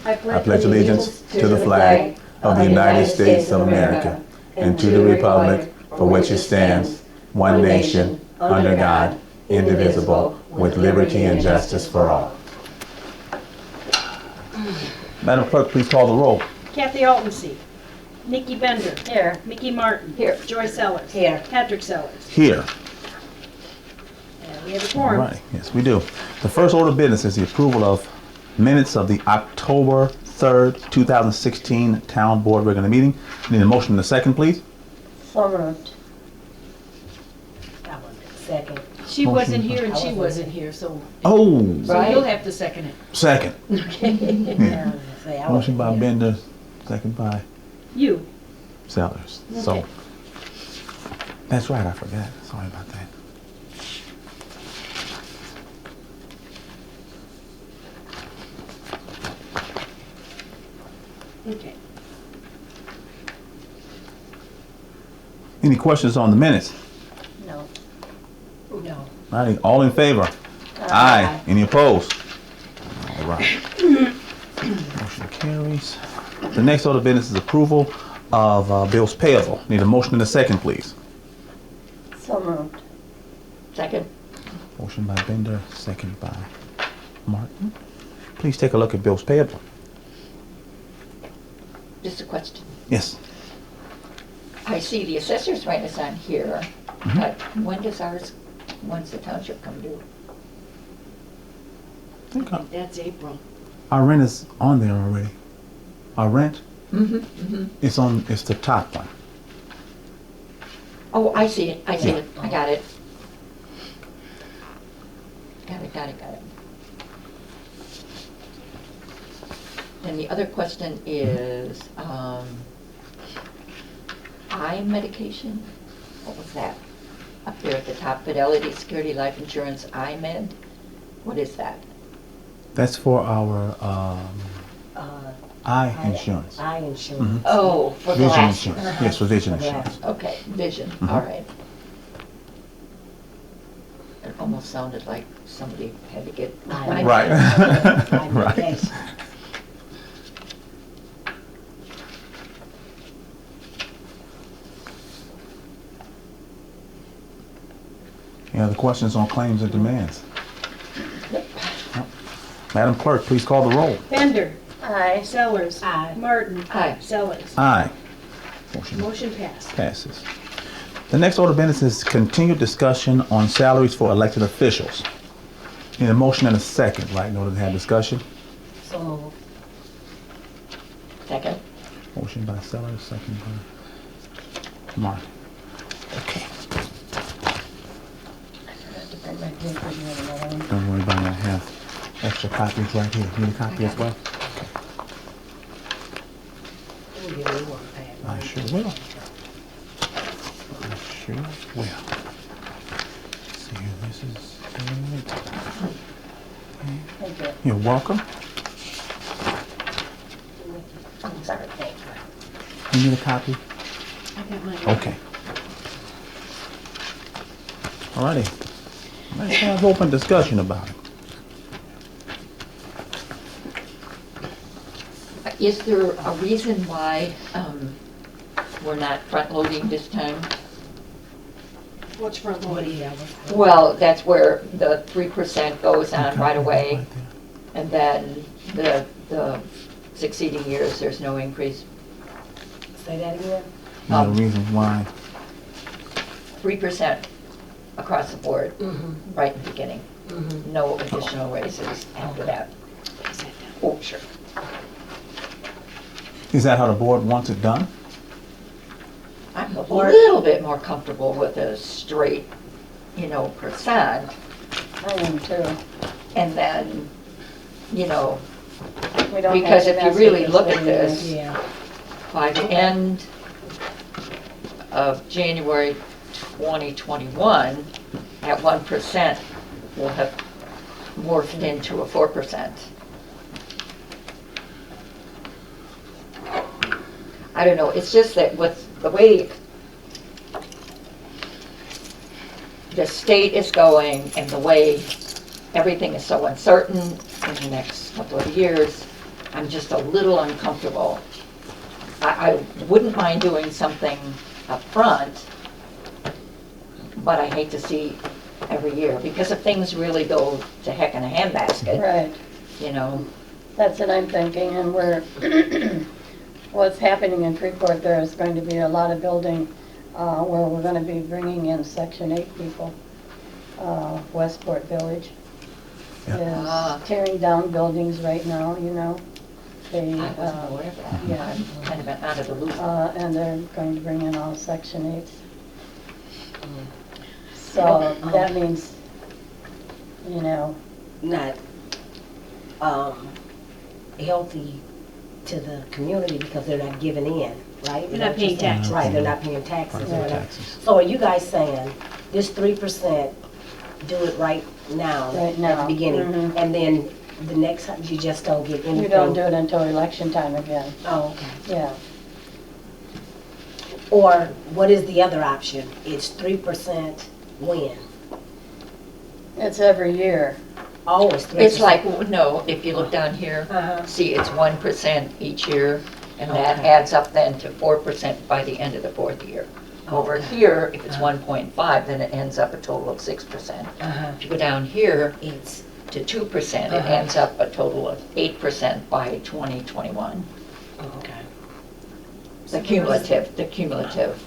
I pledge allegiance to the flag of the United States of America and to the republic for which it stands, one nation, under God, indivisible, with liberty and justice for all. Madam Clerk, please call the roll. Kathy Altensee. Nikki Bender. Here. Mickey Martin. Here. Joy Sellers. Here. Patrick Sellers. Here. And we have a All quorum. right, yes, we do. The first order of business is the approval of minutes of the October 3rd, 2016 Town Board regular meeting. Need a motion in a second, please? So moved. That one. Second. She Motion. wasn't here and she wasn't here, so Oh, Right. you'll have to second it. second. Yeah. Say, I Motion by wasn't here. Bender, second by You. Sellers. So, Okay. that's right, I forgot. Sorry about that. Okay. Any questions on the minutes? No. No. All right, all in favor? Aye. Any opposed? All right. Motion carries. The next order of business is approval of bills payable. Need a motion in a second, please. So moved. Second. Motion by Bender, second by Martin. Please take a look at bills payable. Just a question. Yes. I see the assessor's rate is on here, but when does ours, when's the township come due? I think That's April. our rent is on there already. Our rent, Mm-hmm. it's the top one. Oh, I see it, I see Yeah. it, I got it. Got it. And the other question is, eye medication? What was that? Up there at the top, Fidelity Security Life Insurance eye med? What is that? That's for our eye insurance. Eye insurance. Oh, for Vision glasses. insurance. Yes, for vision For insurance. Okay, vision, all right. It almost sounded like somebody had to get. Eye Right. Eye Right. medication. Any other questions on claims and demands? Madam Clerk, please call the roll. Bender. Aye. Sellers. Aye. Martin. Aye. Sellers. Aye. Motion Motion passed. passes. The next order of business is continued discussion on salaries for elected officials. Need a motion and a second, right, in order to have discussion? So moved. Second. Motion by Sellers, second by Martin. Okay, I have to bring my paper here in another one. don't worry about it, I have extra copies right here. Need a copy as well? Oh, yeah, we want that. I sure will. I sure will. Let's see here, this is it. Thank you. You're welcome. I'm sorry, thank you. You need a copy? I got mine. Okay. Alrighty. Let's have open discussion about it. Is there a reason why we're not front-loading this time? What's front loading? Well, that's where the 3% goes on Okay, right away, right there. and then the succeeding years, there's no increase. Say that again? No reason why. 3% across the board, Mm-hmm. right in the beginning. No additional raises after that. Oh, sure. Is that how the board wants it done? I'm a little bit more comfortable with a straight, percent. I am too. And then, We don't because have if you enough really papers look at anymore. this, Yeah. by the end of January 2021, at 1%, we'll have morphed into a 4%. I don't know, it's just that with the way the state is going and the way everything is so uncertain in the next couple of years, I'm just a little uncomfortable. I wouldn't mind doing something up front, but I hate to see every year, because if things really go to heck in a handbasket, Right, you know, that's what I'm thinking, and we're, what's happening in Freeport, there is going to be a lot of building where we're gonna be bringing in Section 8 people. Westport Village Ah. is tearing down buildings right now, you know. They, I wasn't aware of that. yeah. I'm kind of out of the loop. and they're going to bring in all Section 8s. So that means, you know, Not healthy to the community because they're not giving in, right? They're not paying taxes. Right, they're not paying taxes. Right, or whatever. taxes. So are you guys saying this 3%, do it right now? Right now. At the beginning, Mhm. and then the next time you just don't get anything? you don't do it until election time again, Oh, okay. yeah. Or what is the other option? It's 3% when? It's every year. Oh, it's 3%. It's like, no, if you look down here, Uh-huh. see, it's 1% each year, and that Okay. adds up then to 4% by the end of the fourth year. Over Okay. here, if it's 1.5, then it ends up a total of 6%. Uh-huh. If you go down here It's, to 2%, it Uh-huh. ends up a total of 8% by 2021. okay. The cumulative.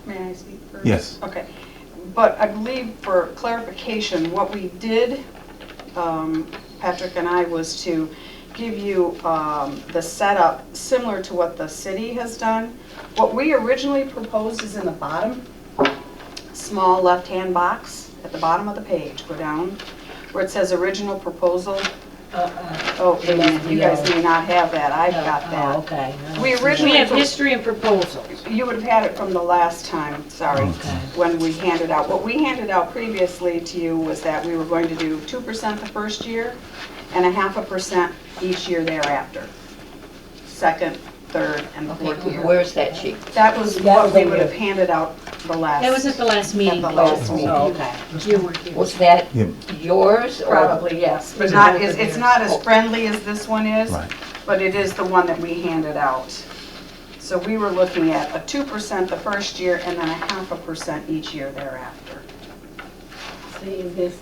May I speak first? Yes. Okay. But I believe for clarification, what we did, Patrick and I, was to give you the setup similar to what the city has done. What we originally proposed is in the bottom, small left-hand box at the bottom of the page. Go down where it says original proposal. Oh, wait a minute, you guys may not have that. I've got Oh, that. okay. We We originally. have history and proposals. You would have had it from the last time, sorry, Okay. when we handed out. What we handed out previously to you was that we were going to do 2% the first year and 0.5% each year thereafter. Second, third, and the Okay, fourth year. where's that sheet? That was That what was we in would your- have handed out the last. That was at the last meeting. At the last Paul. meeting. Oh, okay. You weren't here. Was that Yeah. yours? or- Probably, yes. But not, it's not as friendly as this one is, Right. but it is the one that we handed out. So we were looking at a 2% the first year and then 0.5% each year thereafter. See, is this,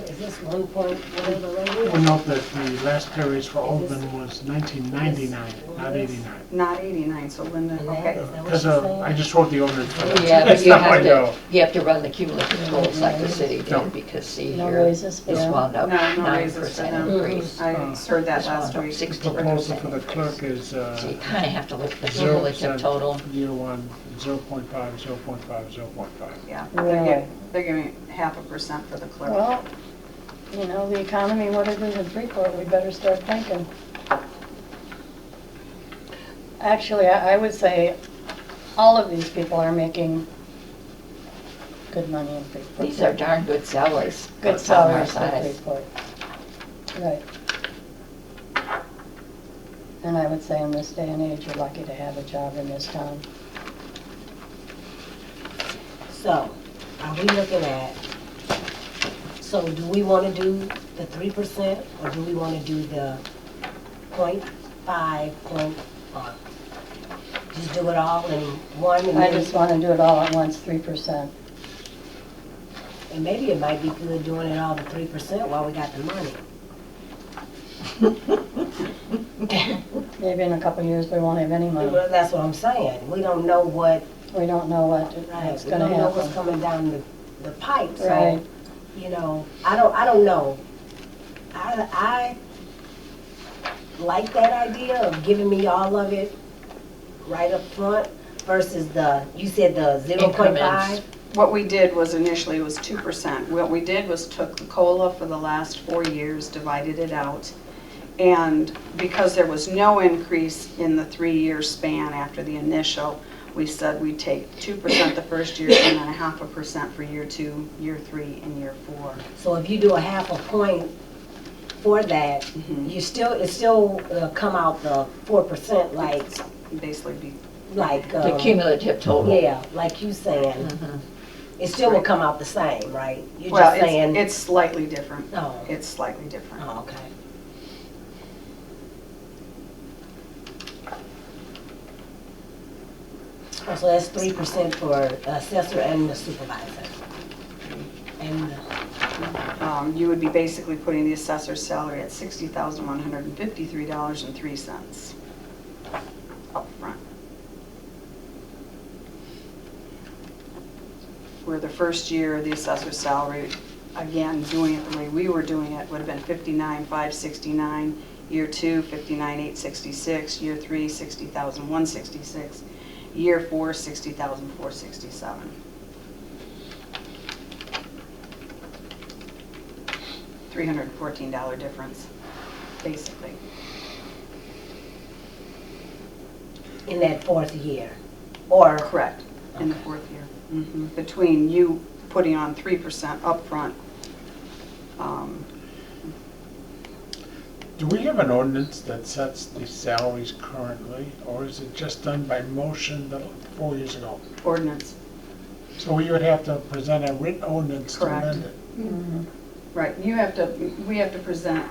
is this 1 point whatever right Well, here? note that the last pay raise for Alden was 1999, not 89. Not 89, so Linda, And that, okay. is that what Because you're saying? I just wrote the ordinance for that. Yeah, but That's you not my have go. to, you have to run the cumulative totals like the city No. did, because see No here, raises for this them. wound up No, no raises for 9% them. increase. I heard that This last wound up week. The 16% proposal for the increase. clerk is So you kind of have to look at the 0% cumulative total. year one, 0.5, 0.5, 0.5. Yeah, Really? they're giving 0.5% for the clerk. Well, you know, the economy, what it is in Freeport, we better start thinking. Actually, I would say all of these people are making good money in Freeport. These are darn good salaries. for a Good town our salaries for size. Freeport. Right. And I would say in this day and age, you're lucky to have a job in this town. So, are we looking at, so do we want to do the 3% or do we want to do the 0.5, 0.1? Just do it all in one and I then, just want to do it all at once, 3%. and maybe it might be good doing it all the 3% while we got the money. Maybe in a couple of years, we won't have any money. Well, that's what I'm saying. We don't know what, We don't know what's we going to don't know what's happen. coming down the pipe, so, Right. you know, I don't know. I like that idea of giving me all of it right up front versus you said the 0.5? Increments. What we did was initially was 2%. What we did was took the COLA for the last 4 years, divided it out. And because there was no increase in the 3-year span after the initial, we said we'd take 2% the first year and then 0.5% for year 2, year 3, and year 4. So if you do a 0.5 point for that, Mhm. it still come out the 4% like, Basically be, The cumulative total. yeah, like you saying. Mhm. It still will come out the same, right? You're well, just saying. it's slightly different. Oh, It's slightly different. oh, okay. Oh, so that's 3% for assessor and the supervisor. And You would be basically putting the assessor's salary at $60,153.03 up front. Where the first year, the assessor's salary, again, doing it the way we were doing it, would have been $59,569. Year 2, $59,866. Year 3, $60,166. Year 4, $60,467. $314 difference, basically. in that fourth year, or? Correct, in the fourth year. Between you putting on 3% upfront. Do we have an ordinance that sets the salaries currently, or is it just done by motion 4 years ago? Ordinance, So we would have to present a written ordinance to Correct. amend it. right, we have to present,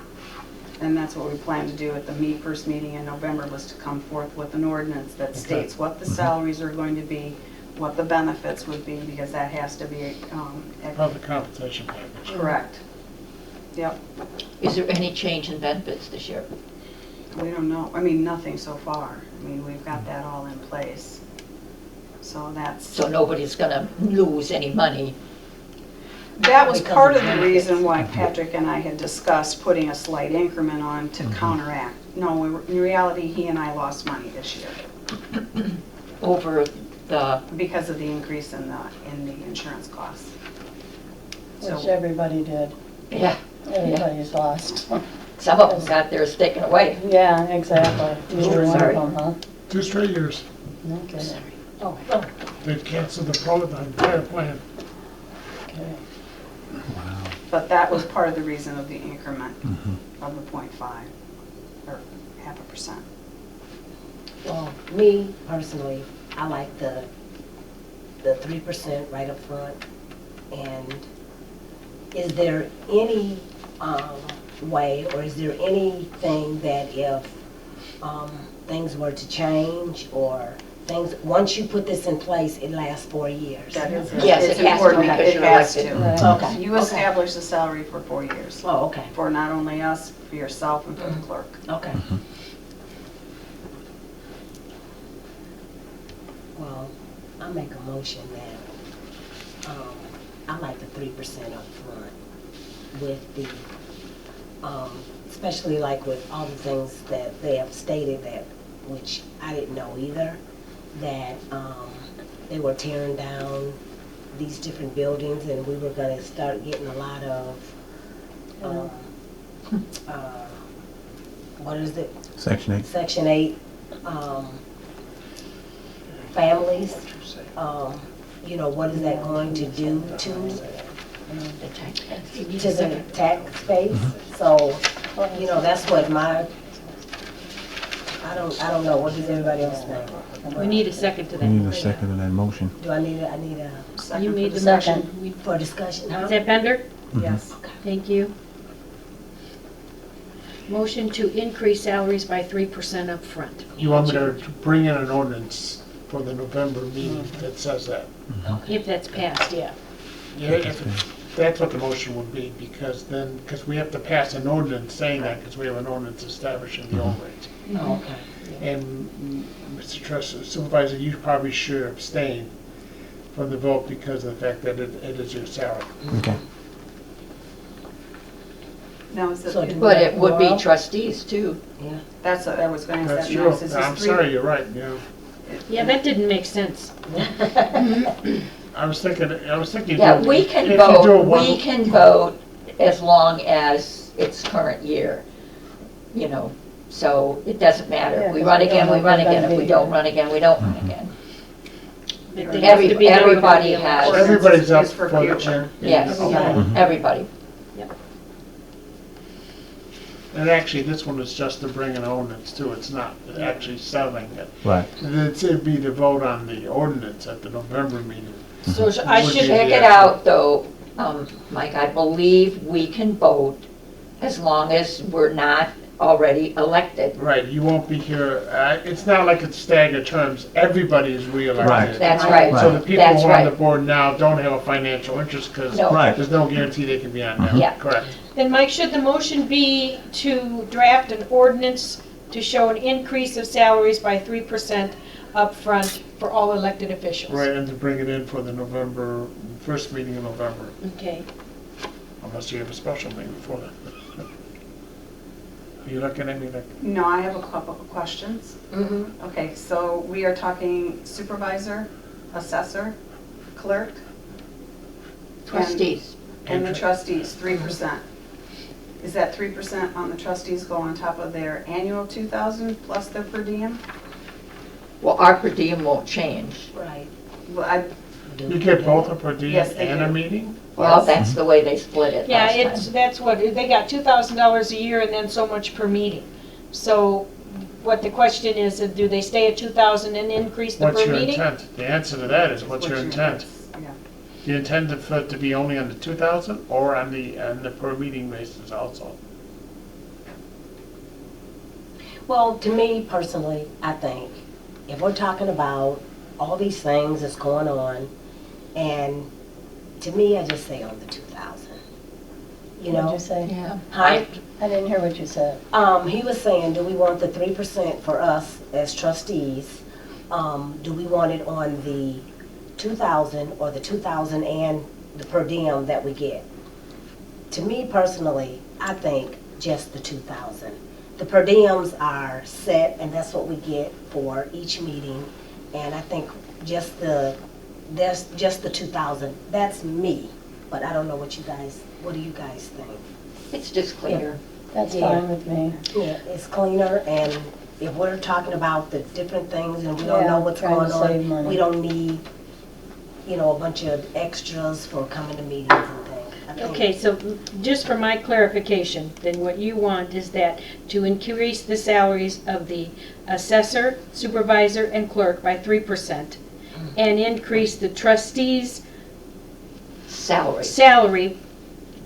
and that's what we plan to do at the first meeting in November, was to come forth with an ordinance that states what the salaries are going to be, what the benefits would be, because that has to be, Part of the compensation package. correct. Yep, Is there any change in benefits this year? we don't know, I mean, nothing so far. I mean, we've got that all in place. So that's. So nobody's gonna lose any money. That was Because part of of the benefits. reason why Patrick and I had discussed putting a slight increment on to counteract. No, in reality, he and I lost money this year Over the, because of the increase in the insurance costs. Which So, everybody did. yeah, Everybody's lost. some of them got theirs taken away. Yeah, exactly. You were one Sorry. of them, huh? 2 straight years, Okay, Oh, they've canceled the entire plan. okay. but that was part of the reason of the increment of the 0.5 or 0.5%. well, me personally, I like the 3% right up front. And is there any way, or is there anything that if things were to change, or things, once you put this in place, it lasts 4 years? That is, Yes, it's it has to important that because it you're has elected. to. Right. Okay. You okay. establish the salary for 4 years, Oh, okay, for not only us, for yourself and for the clerk. okay. Well, I make a motion that, I like the 3% up front with the, especially like with all the things that they have stated that, which I didn't know either, that, they were tearing down these different buildings and we were gonna start getting a lot of, what is it? Section 8. Section 8, families, you know, what is that going to do to The tax the tax base? So, you know, that's what my, I don't know, what does everybody else think? We need a second to We need a that. second to that motion. Do I need a Second You for made the discussion. motion. We- for discussion, huh? Is that Bender? Yes. Thank you. Motion to increase salaries by 3% up front. You want me to bring in an ordinance for the November meeting that says that? If that's passed, yeah. Yeah, if that's what the motion would be, because we have to pass an ordinance saying that, because we have an ordinance establishing the old rates. Oh, okay. And Mr. Trustee Supervisor, you probably should abstain from the vote because of the fact that it is your salary. Okay. Now, is So it, do- But it would be trustees too. Yeah. that's what I was going to That's say. true. Is this I'm 3? sorry, you're right, yeah. Yeah, that didn't make sense. I was thinking. Yeah, do- we if can you do vote, it one- we can vote as long as it's current year, you know, so it doesn't matter. If we Yeah, run 'cause we again, don't we know run if they're again. gonna If we be don't here. run again, we don't run again. But they have to be there Everybody when the has- election- Everybody's up Is for for the future. chair. Yes, everybody. And actually, this one is just to bring an ordinance too, it's not actually selling it. Right. It'd be to vote on the ordinance at the November meeting. So I Would should, be- Check it out though, Mike, I believe we can vote as long as we're not already elected. Right, you won't be here, it's not like it's staggered terms, everybody is reelected. Right. That's right. So the people That's who are on the right. board now don't have a financial interest because No. Right. there's no guarantee they can be on there. Yeah. Correct. Then Mike, should the motion be to draft an ordinance to show an increase of salaries by 3% upfront for all elected officials? Right, and to bring it in for the November, first meeting in November, Okay. unless you have a special meeting before that. Are you looking at me like, No, I have a couple of questions. Mm-hmm. Okay, so we are talking supervisor, assessor, clerk, Trustees. and the trustees, 3%. Is that 3% on the trustees go on top of their annual 2,000 plus their per diem? Well, our per diem won't change. Right. Well, you get both a per diem Yes, they and a do. meeting? Well, that's the way they split it Yeah, last it's, time. that's what, they got $2,000 a year and then so much per meeting. So what the question is, do they stay at 2,000 and increase the What's per your meeting? intent? The answer to that is, what's your intent? Yeah. Do you intend for it to be only on the 2,000 or on the per meeting basis also? Well, to me personally, I think if we're talking about all these things that's going on, and to me, I just say on the 2,000. You What'd know? you say? Yeah. Huh? I didn't hear what you said. He was saying, do we want the 3% for us as trustees? Do we want it on the 2,000 or the 2,000 and the per diem that we get? To me personally, I think just the 2,000. The per diems are set, and that's what we get for each meeting. And I think there's just the 2,000. That's me, but I don't know what do you guys think? It's just clear. That's Yeah. fine with me. Yeah, it's cleaner, and if we're talking about the different things and we don't Yeah, know what's trying going to save on, money. we don't need, a bunch of extras for coming to meetings and things. I think- Okay, so just for my clarification, then what you want is that to increase the salaries of the assessor, supervisor, and clerk by 3%, and increase the trustees' Salary. salary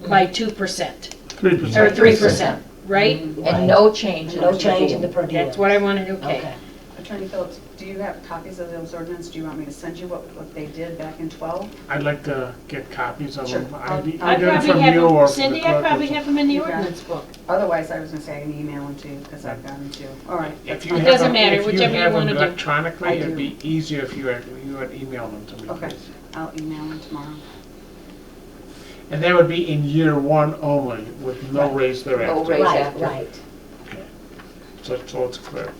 by 2%, 3%. or 3%, right? And no change in No the per change in diem. the per diem. That's what I wanted, okay. Okay. Attorney Phillips, do you have copies of those ordinances? Do you want me to send you what they did back in 12? I'd like to get copies of them. Sure. I I'll get them probably from have you them, or from the Cindy, I clerk. probably have them in the You got it. ordinance book. Otherwise, I was gonna say I can email them to you, because I've got them too. All right. If you It have doesn't them- matter, if whichever you have them wanna do. electronically, I it'd do. be easier if you had emailed them to me. Okay, please. I'll email them tomorrow. And that would be in year one only, with no raise thereafter. No raise. Right, after. right. So it's clear.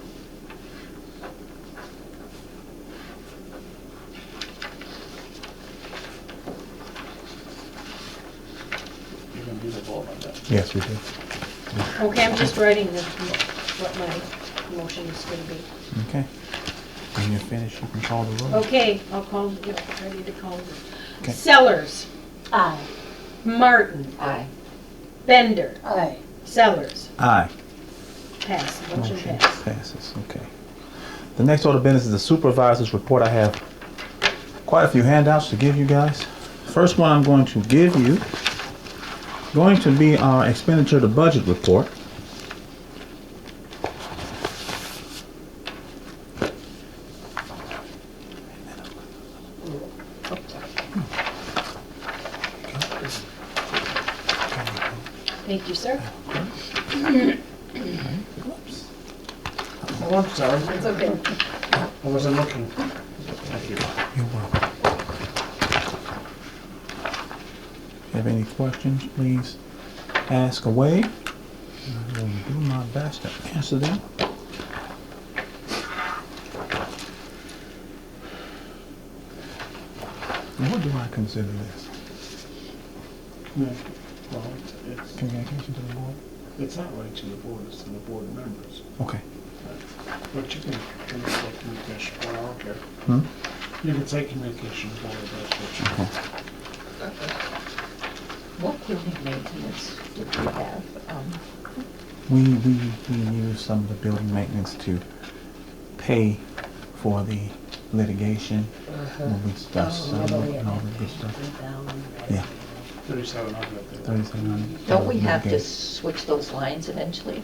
You can do the vote on that. Yes, we do. Okay, I'm just writing what my motion is going to be. Okay. When you're finished, you can call the roll. Okay, I'll call, get ready to call Okay. them. Sellers, Aye. Martin, Aye. Bender, Aye. Sellers, Aye. pass, motion Motion passed. passes, okay. The next order of business is the supervisor's report. I have quite a few handouts to give you guys. First one I'm going to give you, going to be our expenditure to budget report. Thank you, sir. Oh, I'm sorry. It's okay. I wasn't looking. Thank you. You're welcome. If you have any questions, please ask away. I will do my best to answer them. What do I consider this? Yeah. Well, it's, Communication to the board? it's not right to the board, it's to the board members. Okay. But you can say communication, well, I don't care. Hmm? You can say communication board, that's what you. What building maintenance did we have? We use some of the building maintenance to pay for the litigation, when we discuss and all the good stuff. Yeah, 3,700. 3,700. Don't we have to switch those lines eventually?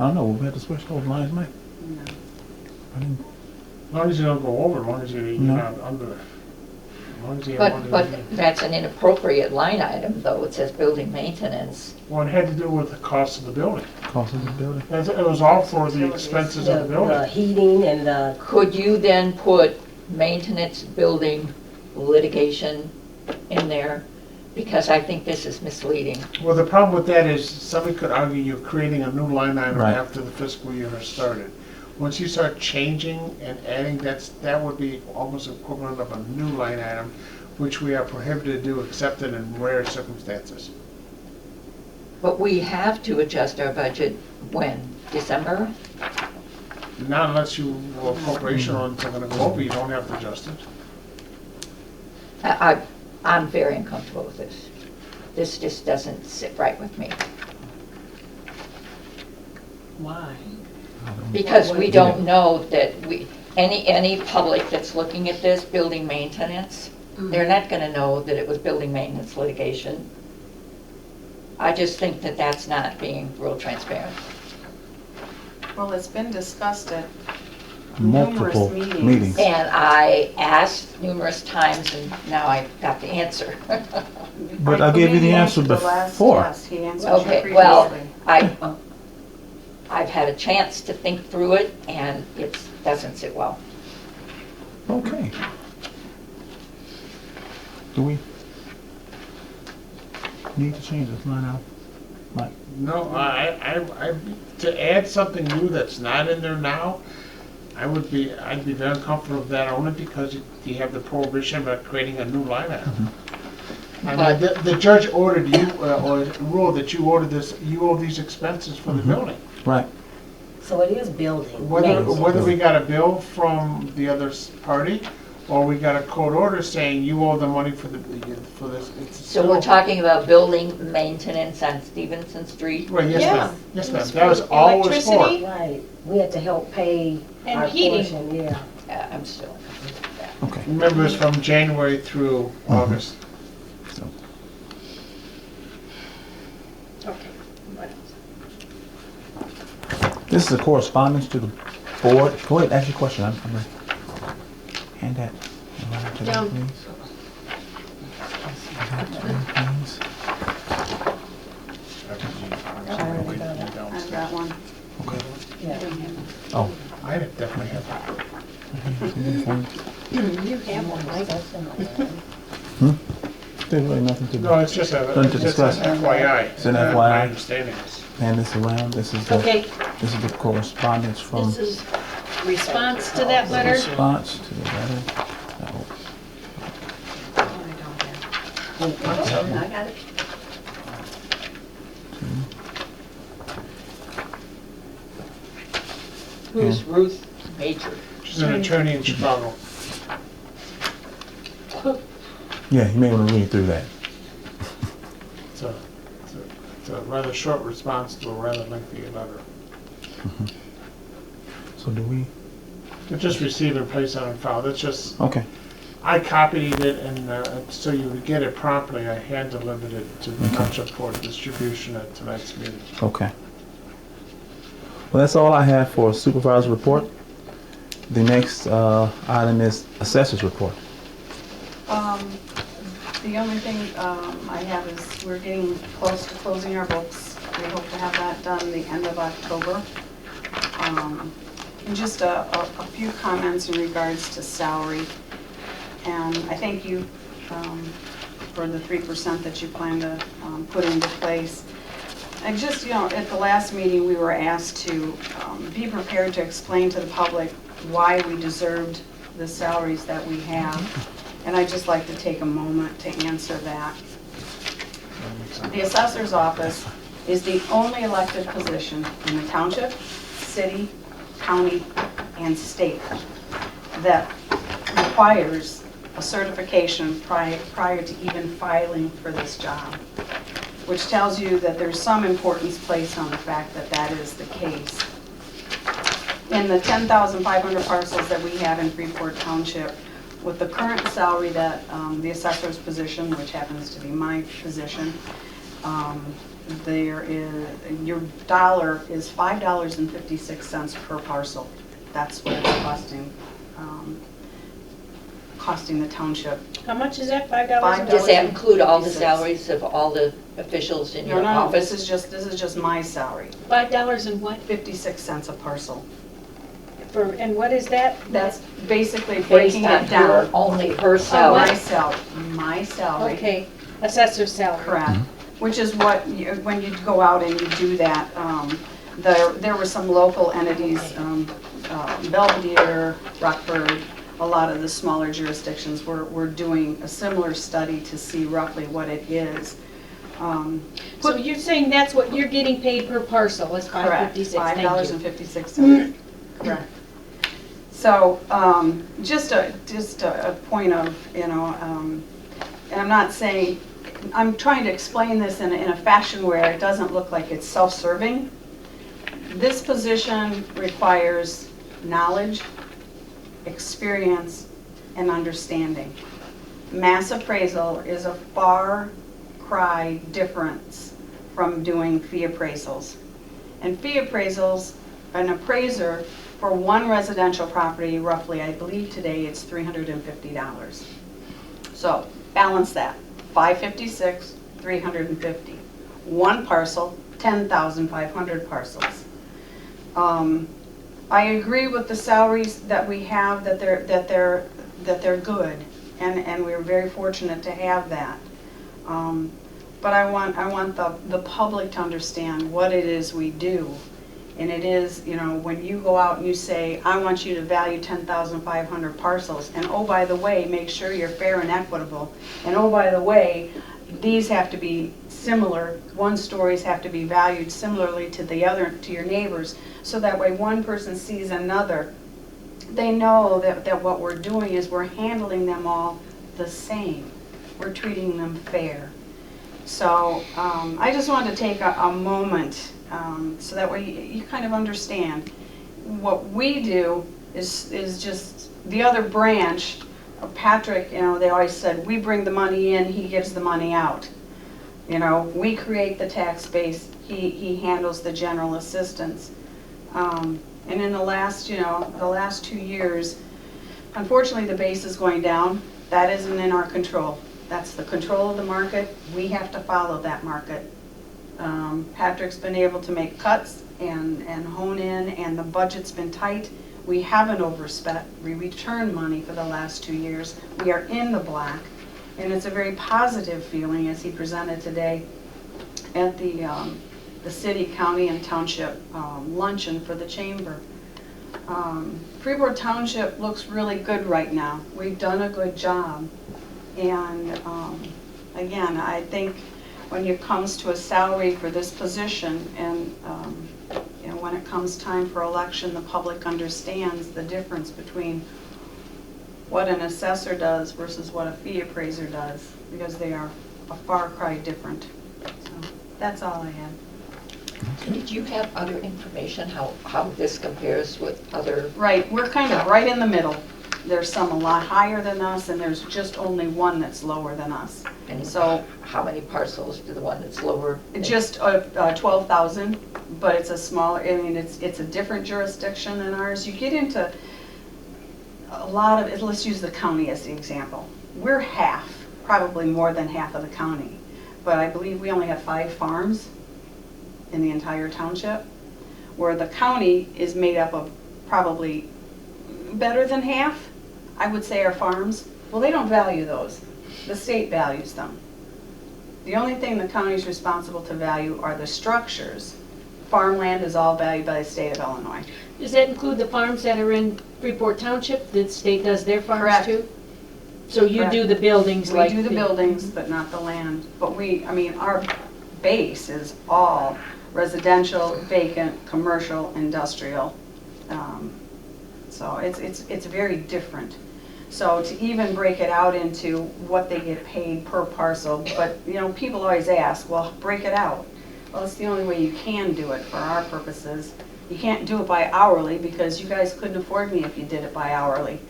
I don't know, we have to switch those lines, Mike? No. I didn't- As long as you don't go over, as long as you're No. not under. As long as you have under. But that's an inappropriate line item, though. It says building maintenance. Well, it had to do with the cost of the building. Cost of the building? It was all for the expenses of the The building. heating and the, Could you then put maintenance, building, litigation in there? Because I think this is misleading. Well, the problem with that is somebody could argue you're creating a new line item Right. after the fiscal year has started. Once you start changing and adding, that would be almost equivalent of a new line item, which we are prohibited to do except in rare circumstances. But we have to adjust our budget when? December? Not unless you, well, appropriation on something to go over, you don't have to adjust it. I'm very uncomfortable with this. This just doesn't sit right with me. why? Because we don't know that any public that's looking at this, building maintenance, they're not gonna know that it was building maintenance litigation. I just think that that's not being real transparent. Well, it's been discussed at numerous Multiple meetings. meetings. And I asked numerous times, and now I got the answer. But I gave you believe the he answer answered the last- before. Yes, he answered you Okay, previously. well, I've had a chance to think through it, and it doesn't sit well. Okay. Do we need to change this line out? Mike? No, to add something new that's not in there now, I'd be very uncomfortable with that only because you have the prohibition about creating a new line item. I mean, the judge ordered you, or ruled that you owe these expenses for the building. Right. So it is building. Whether we got a bill from the other party, or we got a court order saying you owe the money for this. It's So we're still- talking about building maintenance on Stevenson Street? Right, yes, Yeah. ma'am. Yes, ma'am. It's That was for all it was for. electricity. Right, we had to help pay And our heating. portion, yeah. I'm still uncomfortable with that. Okay. Remember, it's from January through August. So, Okay, what else? this is a correspondence to the board. Go ahead, ask your question. I'm ready. Hand that around to them, Down. please. Please. I've got one. Oh. I definitely have that. You have one. There's really nothing to No, do. it's just Nothing to an discuss. FYI. It's an My FYI. understanding is. Hand this around. This is Okay, the correspondence from this is response to that letter. response to the letter. I got it. Who's Ruth Major? She's an attorney in Chicago. Yeah, you may want to read through that. It's a rather short response to a rather lengthy letter. So do we? It's just receive and place on file. That's just, Okay. I copied it and so you would get it promptly, I hand delivered it to the township for distribution at tonight's meeting. Okay. Well, that's all I have for supervisor report. The next item is assessor's report. The only thing I have is we're getting close to closing our books. We hope to have that done the end of October. And just a few comments in regards to salary. And I thank you for the 3% that you plan to put into place. And just, at the last meeting, we were asked to be prepared to explain to the public why we deserved the salaries that we have. And I'd just like to take a moment to answer that. The assessor's office is the only elected position in the township, city, county, and state that requires a certification prior to even filing for this job, which tells you that there's some importance placed on the fact that that is the case. In the 10,500 parcels that we have in Freeport Township, with the current salary that the assessor's position, which happens to be my position, there is, your dollar is $5.56 per parcel. That's what it's costing the township. How much is that, $5? Does that include all the 56. salaries of all the officials in your No, office? this is just my salary, $5 and what? 56 cents a parcel. And what is that? That's basically Based breaking on it down. only her My salary? my salary. Okay, assessor's salary. Correct, which is what, when you go out and you do that, there were some local entities, Belvedere, Rockford, a lot of the smaller jurisdictions were doing a similar study to see roughly what it is. So you're saying that's what you're getting paid per parcel, is Correct, $5.56, thank you. $5.56, correct. So, just a point of, and I'm not saying, I'm trying to explain this in a fashion where it doesn't look like it's self-serving. This position requires knowledge, experience, and understanding. Mass appraisal is a far cry difference from doing fee appraisals. And fee appraisals, an appraiser for one residential property, roughly, I believe today it's $350. So balance that, $556, $350. One parcel, 10,500 parcels. I agree with the salaries that we have, that they're good, and we're very fortunate to have that. But I want the public to understand what it is we do. And it is, when you go out and you say, I want you to value 10,500 parcels, and oh, by the way, make sure you're fair and equitable, and oh, by the way, these have to be similar, one stories have to be valued similarly to the other, to your neighbors, so that way one person sees another, they know that what we're doing is we're handling them all the same. We're treating them fair. So I just wanted to take a moment so that way you kind of understand. What we do is just the other branch. Patrick, they always said, we bring the money in, he gives the money out. We create the tax base, he handles the general assistance. And in the last 2 years, unfortunately the base is going down. That isn't in our control. That's the control of the market. We have to follow that market. Patrick's been able to make cuts and hone in, and the budget's been tight. We haven't overspent. We returned money for the last 2 years. We are in the black, and it's a very positive feeling as he presented today at the city, county, and township luncheon for the chamber. Freeport Township looks really good right now. We've done a good job. And again, I think when it comes to a salary for this position, and when it comes time for election, the public understands the difference between what an assessor does versus what a fee appraiser does, because they are a far cry different. So that's all I had. Did you have other information, how this compares with other? Right, we're kind of right in the middle. There's some a lot higher than us, and there's just only one that's lower than us. And so how many parcels do the one that's lower? Just 12,000, but it's a smaller, it's a different jurisdiction than ours. You get into a lot of, let's use the county as the example. We're half, probably more than half of the county, but I believe we only have 5 farms in the entire township, where the county is made up of probably better than half, I would say, are farms. Well, they don't value those. The state values them. The only thing the county is responsible to value are the structures. Farmland is all valued by the state of Illinois. Does that include the farms that are in Freeport Township? The state does their farms Correct. too? So you Correct. do the buildings We like... do the buildings, but not the land. But our base is all residential, vacant, commercial, industrial. So it's very different. So to even break it out into what they get paid per parcel, but people always ask, well, break it out. Well, it's the only way you can do it for our purposes. You can't do it by hourly, because you guys couldn't afford me if you did it by hourly.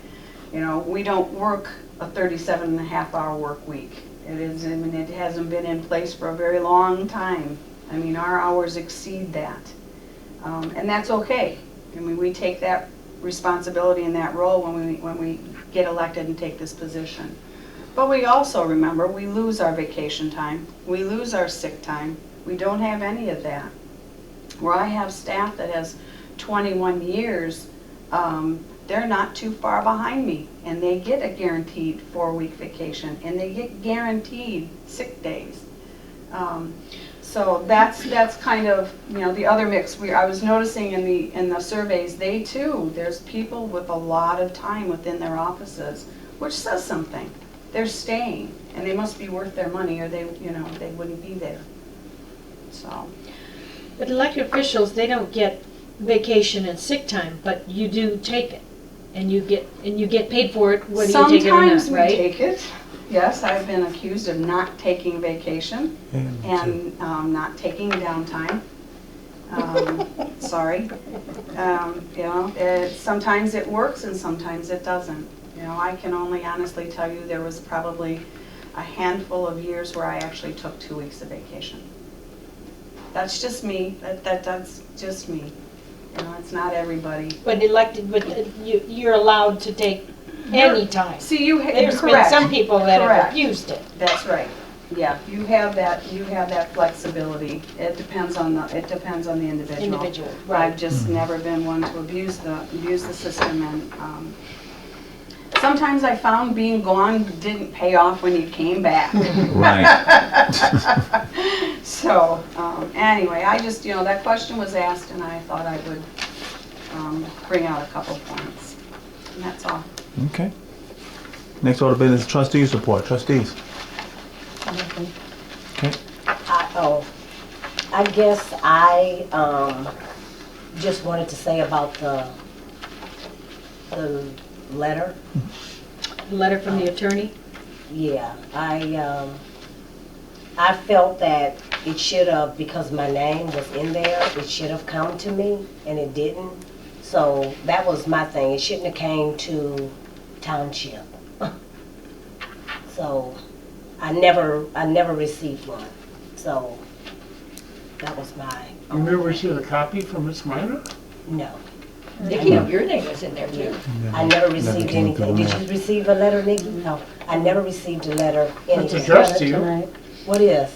We don't work a 37.5-hour work week. It hasn't been in place for a very long time. I mean, our hours exceed that. And that's okay. I mean, we take that responsibility and that role when we get elected and take this position. But we also remember, we lose our vacation time, we lose our sick time, we don't have any of that. Where I have staff that has 21 years, they're not too far behind me, and they get a guaranteed 4-week vacation, and they get guaranteed sick days. So that's kind of, you know, the other mix. I was noticing in the surveys, they too, there's people with a lot of time within their offices, which says something. They're staying, and they must be worth their money, or they wouldn't be there. So. But elected officials, they don't get vacation and sick time, but you do take it, and you get paid for it whether you take it or not, Sometimes we right? take it. Yes, I've been accused of not taking vacation and not taking downtime. Sorry. You know, sometimes it works and sometimes it doesn't. You know, I can only honestly tell you there was probably a handful of years where I actually took 2 weeks of vacation. That's just me. That's just me. You know, it's not everybody. But you're allowed to take any time. See, There's been correct. some people that Correct. have refused it. That's right. Yeah, you have that flexibility. It depends on the individual. Individual, I've right. just never been one to abuse the system, and sometimes I found being gone didn't pay off when you came back. Right. So, anyway, I just, you know, that question was asked, and I thought I would bring out a couple points. And that's all. Okay. Next order of business, trustees report. Trustees. Okay. I guess I just wanted to say about the letter. Letter from the attorney? Yeah, I felt that it should have, because my name was in there, it should have come to me, and it didn't. So that was my thing. It shouldn't have came to Township. So I never received one. So that was my. You never received a copy from Ms. Minor? No. Nikki, your name is in there too. I never received came through anything. the Did mail. you receive a letter, Nikki? No. I never received a letter, It's anything. addressed to you. What is?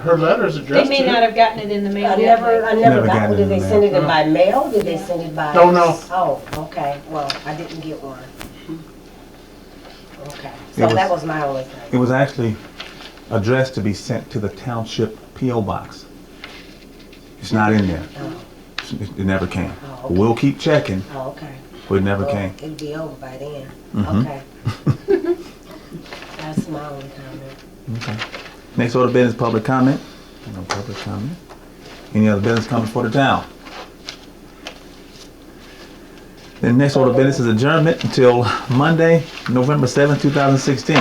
Her letter's They addressed to may you. not have gotten it in the mail I yet. never got got one. it Did in they the send it mail. in by mail? Did they send it by? Don't know. Oh, okay. Well, I didn't get one. Okay. It So was- that was my only It thing. was actually addressed to be sent to the township P.O. box. It's not in there. Oh, It never came. Oh, okay. We'll keep checking, oh, okay. but it never Well, came. it'd be over by then. Mhm. Okay. That's my only comment. Okay. Next order of business, public comment. No public comment. Any other business coming for the town? The next order of business is adjournment until Monday, November 7th, 2016.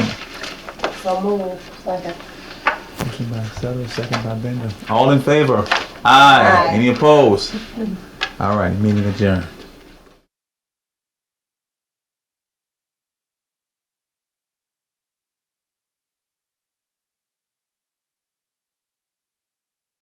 So move. Second. Motion by Sutter, second by Bender. All in favor? Aye. Aye. Any opposed? All right, meeting adjourned.